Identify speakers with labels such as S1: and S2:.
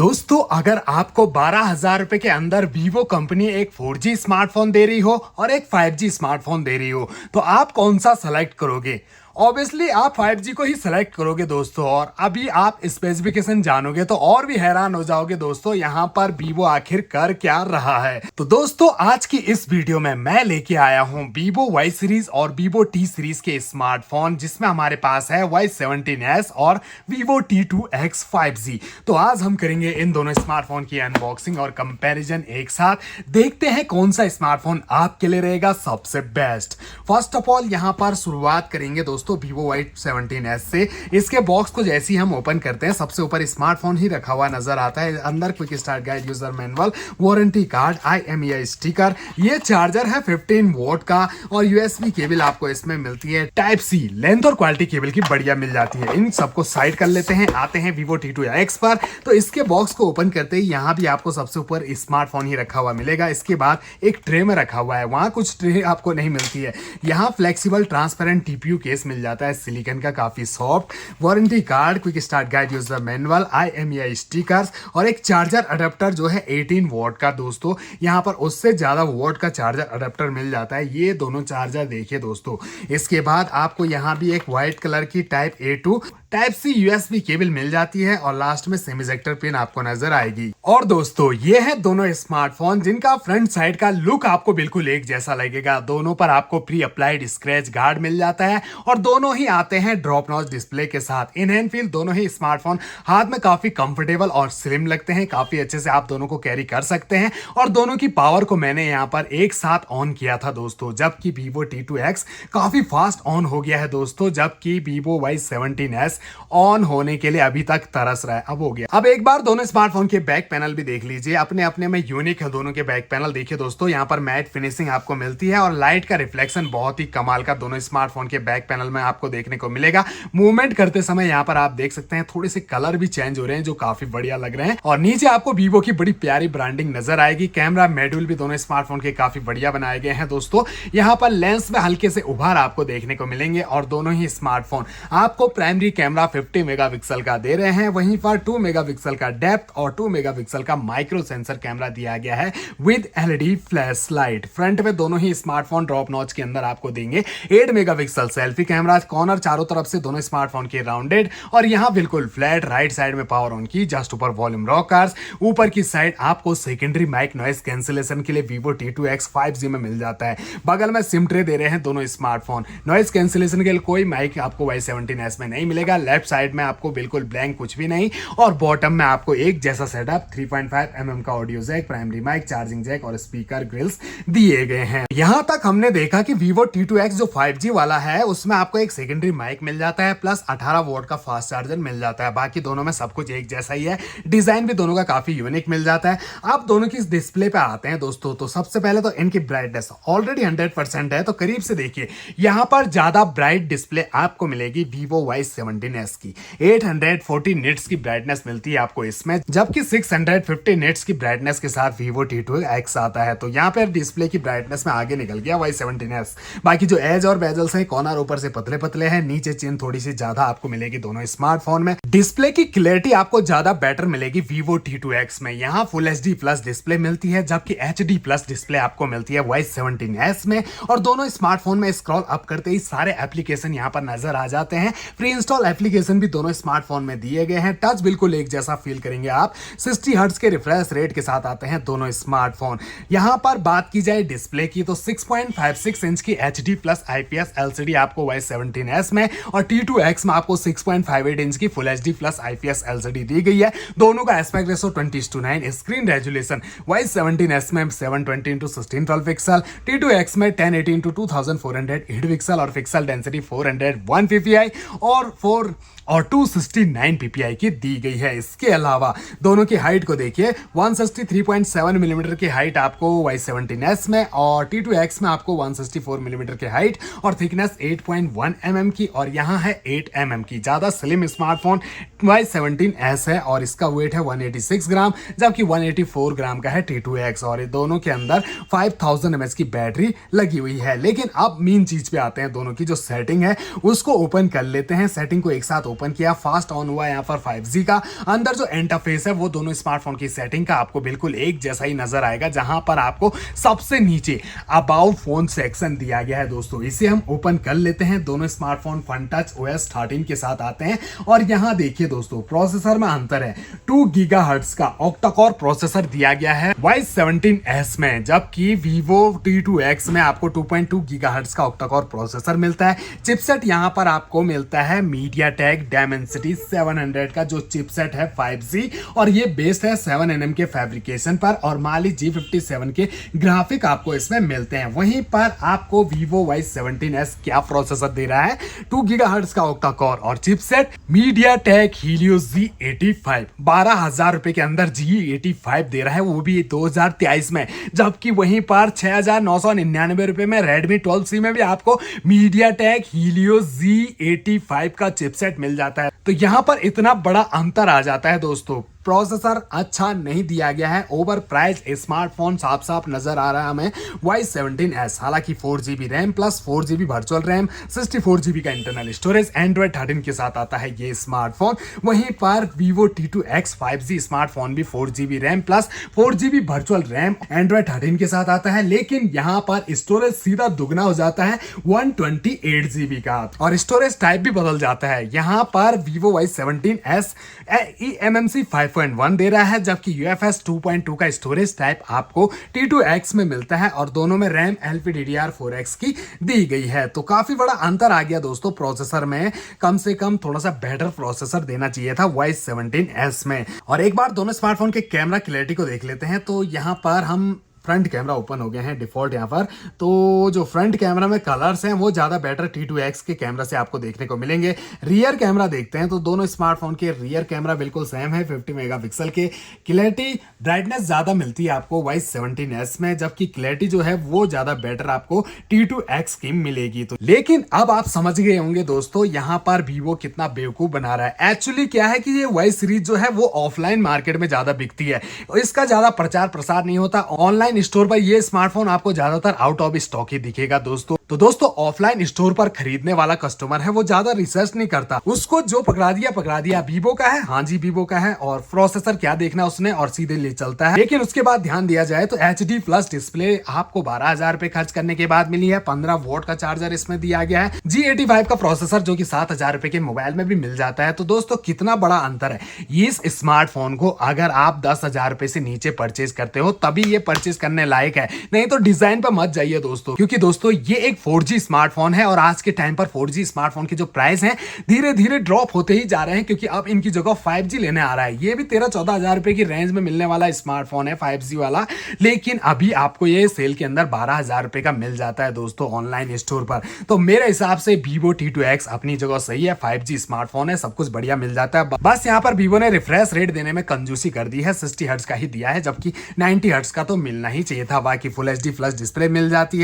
S1: दोस्तों अगर आपको 12,000 रुपए के अंदर वीवो कंपनी एक 4G स्मार्टफोन दे रही हो और एक 5G स्मार्टफोन दे रही हो तो आप कौन सा सेलेक्ट करोगे। ऑब्वियसली आप 5G को ही सेलेक्ट करोगे दोस्तों। और अभी आप स्पेसिफिकेशन जानोगे तो और भी हैरान हो जाओगे दोस्तों, यहाँ पर वीवो आखिर कर क्या रहा है। तो दोस्तों आज की इस वीडियो में मैं लेके आया हूँ वीवो Y सीरीज और वीवो T सीरीज के स्मार्टफोन, जिसमें हमारे पास है Y17s और वीवो T2X 5G। तो आज हम करेंगे इन दोनों स्मार्टफोन की अनबॉक्सिंग और कंपैरिजन एक साथ। देखते हैं कौन सा स्मार्टफोन आपके लिए रहेगा सबसे बेस्ट। फर्स्ट ऑफ ऑल यहाँ पर शुरुआत करेंगे दोस्तों वीवो Y17s से। इसके बॉक्स को जैसे ही हम ओपन करते हैं सबसे ऊपर स्मार्टफोन ही रखा हुआ नजर आता है। अंदर quick start guide, user manual, warranty card, IMEI sticker, ये चार्जर है 15 वोल्ट का और USB केबल आपको इसमें मिलती है टाइप C। लेंथ और क्वालिटी केबल की बढ़िया मिल जाती है। इन सबको साइड कर लेते हैं, आते हैं वीवो T2X पर। तो इसके बॉक्स को ओपन करते ही यहाँ भी आपको सबसे ऊपर स्मार्टफोन ही रखा हुआ मिलेगा। इसके बाद एक ट्रे में रखा हुआ है, वहां कुछ ट्रे आपको नहीं मिलती है। यहाँ फ्लेक्सिबल ट्रांसपेरेंट TPU केस मिल जाता है सिलिकॉन का, काफी soft, warranty card, quick start guide, user manual, IMEI stickers और एक चार्जर अडेप्टर जो है 18 वोल्ट का दोस्तों। यहाँ पर उससे ज्यादा वोल्ट का चार्जर अडेप्टर मिल जाता है। ये दोनों चार्जर देखिए दोस्तों। इसके बाद आपको यहाँ भी एक व्हाइट कलर की type A2 type C USB cable मिल जाती है और लास्ट में सेमी इजेक्टर पिन आपको नजर आएगी। और दोस्तों ये है दोनों स्मार्टफोन जिनका फ्रंट साइड का लुक आपको बिल्कुल एक जैसा लगेगा। दोनों पर आपको प्री अप्लाइड स्क्रैच गार्ड मिल जाता है और दोनों ही आते हैं ड्रॉप नॉच डिस्प्ले के साथ। इन हैंड फील दोनों ही स्मार्टफोन हाथ में काफी कंफर्टेबल और स्लिम लगते हैं, काफी अच्छे से आप दोनों को कैरी कर सकते हैं। और दोनों की पावर को मैंने यहाँ पर एक साथ ऑन किया था दोस्तों, जबकि वीवो T2X काफी फास्ट ऑन हो गया है दोस्तों, जबकि वीवो Y17s ऑन होने के लिए अभी तक तरस रहा है। अब हो गया। अब एक बार दोनों स्मार्टफोन के बैक पैनल भी देख लीजिए, अपने अपने में यूनिक है दोनों के बैक पैनल। देखिए दोस्तों यहाँ पर मैट फिनिशिंग आपको मिलती है और लाइट का रिफ्लेक्शन बहुत ही कमाल का दोनों स्मार्टफोन के बैक पैनल में आपको देखने को मिलेगा। मूवमेंट करते समय यहाँ पर आप देख सकते हैं थोड़े से कलर भी चेंज हो रहे हैं जो काफी बढ़िया लग रहे हैं। और नीचे आपको वीवो की बड़ी प्यारी ब्रांडिंग नजर आएगी। कैमरा मॉड्यूल भी दोनों स्मार्टफोन के काफी बढ़िया बनाए गए हैं दोस्तों। यहाँ पर लेंस में हल्के से उभार आपको देखने को मिलेंगे और दोनों ही स्मार्टफोन आपको प्राइमरी कैमरा 50 मेगापिक्सल का दे रहे हैं। वहीं पर 2 मेगापिक्सल का डेप्थ और 2 मेगापिक्सल का माइक्रो सेंसर कैमरा दिया गया है with LED flash light. Front में दोनों ही स्मार्टफोन ड्रॉप नॉच के अंदर आपको देंगे 8 मेगापिक्सल सेल्फी कैमरा। कॉर्नर चारों तरफ से दोनों स्मार्टफोन के राउंडेड और यहां बिल्कुल फ्लैट। राइट साइड में पावर ऑन की, जस्ट ऊपर वॉल्यूम रॉकर्स। ऊपर की साइड आपको सेकेंडरी माइक नॉइस कैंसिलेशन के लिए वीवो T2X 5G में मिल जाता है। बगल में सिम ट्रे दे रहे हैं दोनों स्मार्टफोन। नॉइस कैंसिलेशन के लिए कोई माइक आपको Y17s में नहीं मिलेगा। लेफ्ट साइड में आपको बिल्कुल ब्लैंक कुछ भी नहीं और बॉटम में आपको एक जैसा सेटअप 3.5 mm का audio jack, primary mic, charging jack और स्पीकर ग्रिल्स दिए गए हैं। यहां तक हमने देखा कि वीवो T2X जो 5G वाला है उसमें आपको एक सेकेंडरी माइक मिल जाता है प्लस 18 वोल्ट का फास्ट चार्जर मिल जाता है। बाकी दोनों में सब कुछ एक जैसा ही है। डिजाइन भी दोनों का काफी यूनिक मिल जाता है। आप दोनों की डिस्प्ले पे आते हैं दोस्तों, तो सबसे पहले तो इनकी ब्राइटनेस ऑलरेडी 100% है, तो करीब से देखिए यहां पर ज्यादा ब्राइट डिस्प्ले आपको मिलेगी वीवो Y17s की। 840 निट्स की ब्राइटनेस मिलती है आपको इसमें, जबकि 650 निट्स की ब्राइटनेस के साथ वीवो T2X आता है। तो यहाँ पर डिस्प्ले की ब्राइटनेस में आगे निकल गया Y17s। बाकी जो एज और बेजल्स हैं, कॉर्नर ऊपर से पतले पतले हैं, नीचे चिन थोड़ी सी ज्यादा आपको मिलेगी दोनों स्मार्टफोन में। डिस्प्ले की क्लैरिटी आपको ज्यादा बेटर मिलेगी वीवो T2X में। यहाँ फुल HD प्लस डिस्प्ले मिलती है, जबकि HD प्लस डिस्प्ले आपको मिलती है Y17s में। और दोनों स्मार्टफोन में स्क्रॉल अप करते ही सारे एप्लीकेशन यहाँ पर नजर आ जाते हैं। प्री इंस्टॉल एप्लीकेशन भी दोनों स्मार्टफोन में दिए गए हैं। टच बिल्कुल एक जैसा फील करेंगे आप। 60 हर्ट्ज के रिफ्रेश रेट के साथ आते हैं दोनों स्मार्टफोन। यहां पर बात की जाए डिस्प्ले की तो 6.56 इंच की HD प्लस IPS LCD आपको Y17s में और T2X में आपको 6.58 इंच की full HD plus IPS LCD दी गई है। दोनों का aspect ratio 20:9। Screen resolution Y17s में 720x1612 पिक्सल, T2X में 1080x2408 पिक्सल और पिक्सल डेंसिटी 401 ppi और 269 ppi की दी गई है। इसके अलावा दोनों की हाइट को देखिए, 163.7 मिलीमीटर की हाइट आपको Y17s में और T2X में आपको 164 मिलीमीटर की हाइट और थिकनेस 8.1 mm की और यहाँ है 8 mm की। ज्यादा स्लिम स्मार्टफोन Y17s है और इसका वेट है 186 ग्राम, जबकि 184 ग्राम का है T2X। और ये दोनों के अंदर 5000 mAh की बैटरी लगी हुई है। लेकिन अब मेन चीज पे आते हैं, दोनों की जो सेटिंग है उसको ओपन कर लेते हैं। सेटिंग को को एक साथ ओपन किया, फास्ट ऑन हुआ यहाँ पर 5G का। अंदर जो इंटरफेस है वो दोनों स्मार्टफोन की सेटिंग का आपको बिल्कुल एक जैसा ही नजर आएगा, जहां पर आपको सबसे नीचे अबाउट फोन सेक्शन दिया गया है दोस्तों। इसे हम ओपन कर लेते हैं। दोनों स्मार्टफोन FunTouch OS 13 के साथ आते हैं और यहाँ देखिए दोस्तों प्रोसेसर में अंतर है। 2 गीगाहर्ट्ज का ऑक्टा-कोर प्रोसेसर दिया गया है Y17s में, जबकि Vivo T2X में आपको 2.2 गीगाहर्ट्ज का ऑक्टा-कोर प्रोसेसर मिलता है। चिपसेट यहाँ पर आपको मिलता है MediaTek Dimensity 700 का जो चिपसेट है 5G, और ये बेस्ड है 7nm के फैब्रिकेशन पर, और Mali G57 के ग्राफिक आपको इसमें मिलते हैं। वहीं पर आपको Vivo Y17s क्या प्रोसेसर दे रहा है, 2 गीगाहर्ट्ज का ऑक्टा कोर और चिपसेट MediaTek Helio G85, 12,000 रुपए के अंदर G85 दे रहा है, वो भी 2023 में। जबकि वहीं पर 6,999 रुपए में Redmi 12C में भी आपको MediaTek Helio Z85 का चिपसेट मिल जाता है। तो यहां पर इतना बड़ा अंतर आ जाता है दोस्तों। प्रोसेसर अच्छा नहीं दिया गया है, ओवर प्राइस स्मार्टफोन साफ साफ नजर आ रहा है हमें Y17s। हालांकि 4GB RAM plus 4GB virtual RAM, 64GB का इंटरनल स्टोरेज, Android 13 के साथ आता है ये स्मार्टफोन। वहीं पर Vivo T2X 5G स्मार्टफोन भी 4GB RAM plus 4GB virtual RAM Android 13 के साथ आता है, लेकिन यहाँ पर स्टोरेज सीधा दुगना हो जाता है 128GB का, और स्टोरेज टाइप भी बदल जाता है। यहाँ पर Vivo Y17s eMMC 5.1 दे रहा है, जबकि UFS 2.2 का स्टोरेज टाइप आपको T2X में मिलता है, और दोनों में रैम LPDDR4X की दी गई है। तो काफी बड़ा अंतर आ गया दोस्तों प्रोसेसर में। कम से कम थोड़ा सा बेटर प्रोसेसर देना चाहिए था Y17s में। और एक बार दोनों स्मार्टफोन के कैमरा क्लैरिटी को देख लेते हैं। तो यहाँ पर हम फ्रंट कैमरा ओपन हो गए हैं डिफॉल्ट यहाँ पर। तो जो फ्रंट कैमरा में कलर्स हैं वो ज़्यादा बेटर T2X के कैमरा से आपको देखने को मिलेंगे। रियर कैमरा देखते हैं तो दोनों स्मार्टफोन के रियर कैमरा बिल्कुल सेम है, 50 मेगापिक्सल के। क्लैरिटी ब्राइटनेस ज़्यादा मिलती है आपको Y17s में, जबकि क्लैरिटी जो है वो ज़्यादा बेटर आपको T2X की मिलेगी। तो लेकिन अब आप समझ गए होंगे दोस्तों यहाँ पर Vivo कितना बेवकूफ़ बना रहा है। एक्चुअली क्या है कि ये Y सीरीज जो है वो ऑफलाइन मार्केट में ज़्यादा बिकती है, इसका ज़्यादा प्रचार प्रसार नहीं होता। ऑनलाइन स्टोर पर ये स्मार्टफोन आपको ज्यादातर आउट ऑफ स्टॉक ही दिखेगा दोस्तों। तो दोस्तों ऑफलाइन स्टोर पर खरीदने वाला कस्टमर है वो ज्यादा रिसर्च नहीं करता, उसको जो पकड़ा दिया Vivo का है, हाँ जी Vivo का है, और प्रोसेसर क्या देखना उसने, और सीधे ले चलता है। लेकिन उसके बाद ध्यान दिया जाए तो HD प्लस डिस्प्ले आपको 12,000 रुपए खर्च करने के बाद मिली है। 15 वोल्ट का चार्जर इसमें दिया गया है। G85 का प्रोसेसर जो कि 7,000 रुपए के मोबाइल में भी मिल जाता है। तो दोस्तों कितना बड़ा अंतर है। इस स्मार्टफोन को अगर आप 10,000 रुपए से नीचे परचेज करते हो तभी ये परचेज करने लायक है, नहीं तो डिजाइन पर मत जाइए दोस्तों। क्योंकि दोस्तों ये एक 4G स्मार्टफोन है, और आज के टाइम पर 4G स्मार्टफोन के जो प्राइस हैं धीरे धीरे ड्रॉप होते ही जा रहे हैं, क्योंकि अब इनकी जगह 5G लेने आ रहा है। ये भी 13-14,000 रुपए की रेंज में मिलने वाला स्मार्टफोन है 5G वाला, लेकिन अभी आपको ये सेल के अंदर 12,000 रुपए का मिल जाता है दोस्तों ऑनलाइन स्टोर पर। तो मेरे हिसाब से Vivo T2X अपनी जगह सही है, 5G स्मार्टफोन है, सब कुछ बढ़िया मिल जाता है। बस यहाँ पर Vivo ने रिफ्रेश रेट देने में कंजूसी कर दी है, 60 हर्ट्ज का ही दिया है, जबकि 90 हर्ट्ज का तो मिलना ही चाहिए था। बाकी फुल HD प्लस डिस्प्ले मिल जाती है।